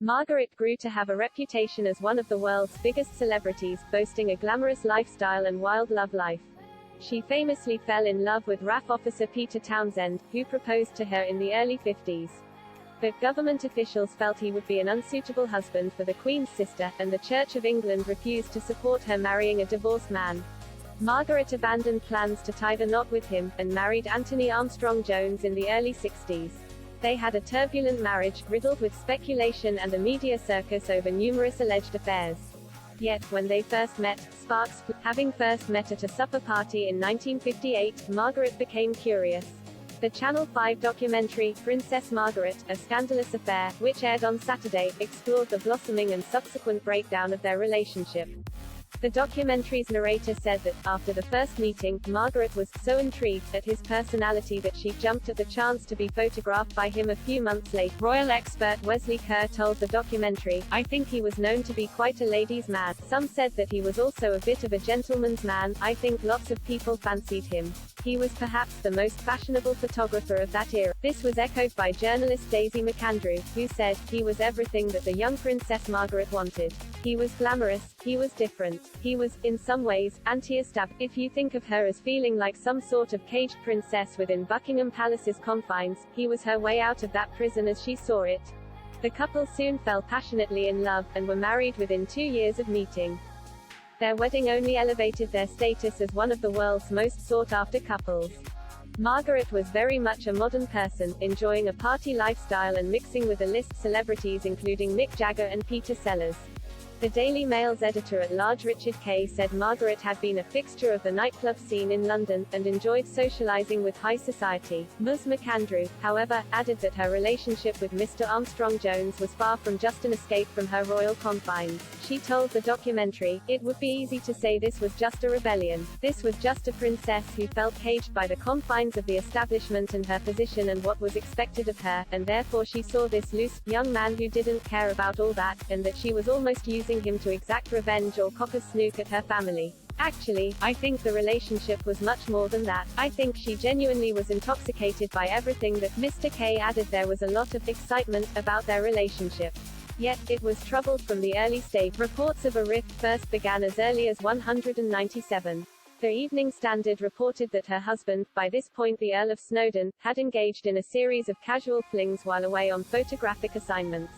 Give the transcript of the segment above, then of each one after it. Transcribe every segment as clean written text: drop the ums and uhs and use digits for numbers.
Margaret grew to have a reputation as one of the world's biggest celebrities, boasting a glamorous lifestyle and wild love life. She famously fell in love with RAF officer Peter Townsend, who proposed to her in the early 50s. But government officials felt he would be an unsuitable husband for the Queen's sister, and the Church of England refused to support her marrying a divorced man. Margaret abandoned plans to tie the knot with him, and married Anthony Armstrong-Jones in the early 60s. They had a turbulent marriage, riddled with speculation and a media circus over numerous alleged affairs. Yet, when they first met, sparks flew. Having first met at a supper party in 1958, Margaret became curious. The Channel 5 documentary, Princess Margaret, A Scandalous Affair, which aired on Saturday, explored the blossoming and subsequent breakdown of their relationship. The documentary's narrator said that, after the first meeting, Margaret was so intrigued at his personality that she jumped at the chance to be photographed by him a few months later. Royal expert Wesley Kerr told the documentary, "I think he was known to be quite a ladies' man. Some said that he was also a bit of a gentleman's man. I think lots of people fancied him. He was perhaps the most fashionable photographer of that era." This was echoed by journalist Daisy McAndrew, who said, "He was everything that the young Princess Margaret wanted. He was glamorous, he was different. He was, in some ways, anti-establishment. If you think of her as feeling like some sort of caged princess within Buckingham Palace's confines, he was her way out of that prison as she saw it." The couple soon fell passionately in love, and were married within 2 years of meeting. Their wedding only elevated their status as one of the world's most sought-after couples. Margaret was very much a modern person, enjoying a party lifestyle and mixing with A-list celebrities including Mick Jagger and Peter Sellers. The Daily Mail's editor-at-large Richard Kay said Margaret had been a fixture of the nightclub scene in London, and enjoyed socializing with high society. Ms. McAndrew, however, added that her relationship with Mr. Armstrong-Jones was far from just an escape from her royal confines. She told the documentary, "It would be easy to say this was just a rebellion. This was just a princess who felt caged by the confines of the establishment and her position and what was expected of her, and therefore she saw this loose, young man who didn't care about all that, and that she was almost using him to exact revenge or cock a snook at her family. Actually, I think the relationship was much more than that. I think she genuinely was intoxicated by everything that." Mr. Kay added there was a lot of excitement about their relationship. Yet, it was troubled from the early stage. Reports of a rift first began as early as 197. The Evening Standard reported that her husband, by this point the Earl of Snowdon, had engaged in a series of casual flings while away on photographic assignments.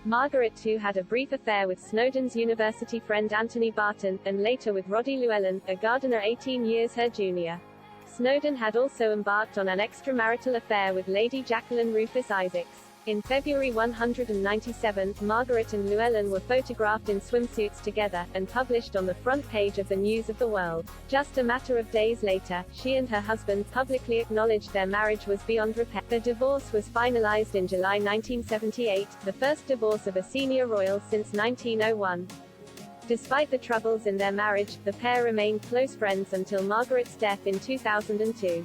Margaret too had a brief affair with Snowdon's university friend Anthony Barton, and later with Roddy Llewellyn, a gardener 18 years her junior. Snowdon had also embarked on an extramarital affair with Lady Jacqueline Rufus Isaacs. In February 197, Margaret and Llewellyn were photographed in swimsuits together, and published on the front page of the News of the World. Just a matter of days later, she and her husband publicly acknowledged their marriage was beyond repair. The divorce was finalized in July 1978, the first divorce of a senior royal since 1901. Despite the troubles in their marriage, the pair remained close friends until Margaret's death in 2002.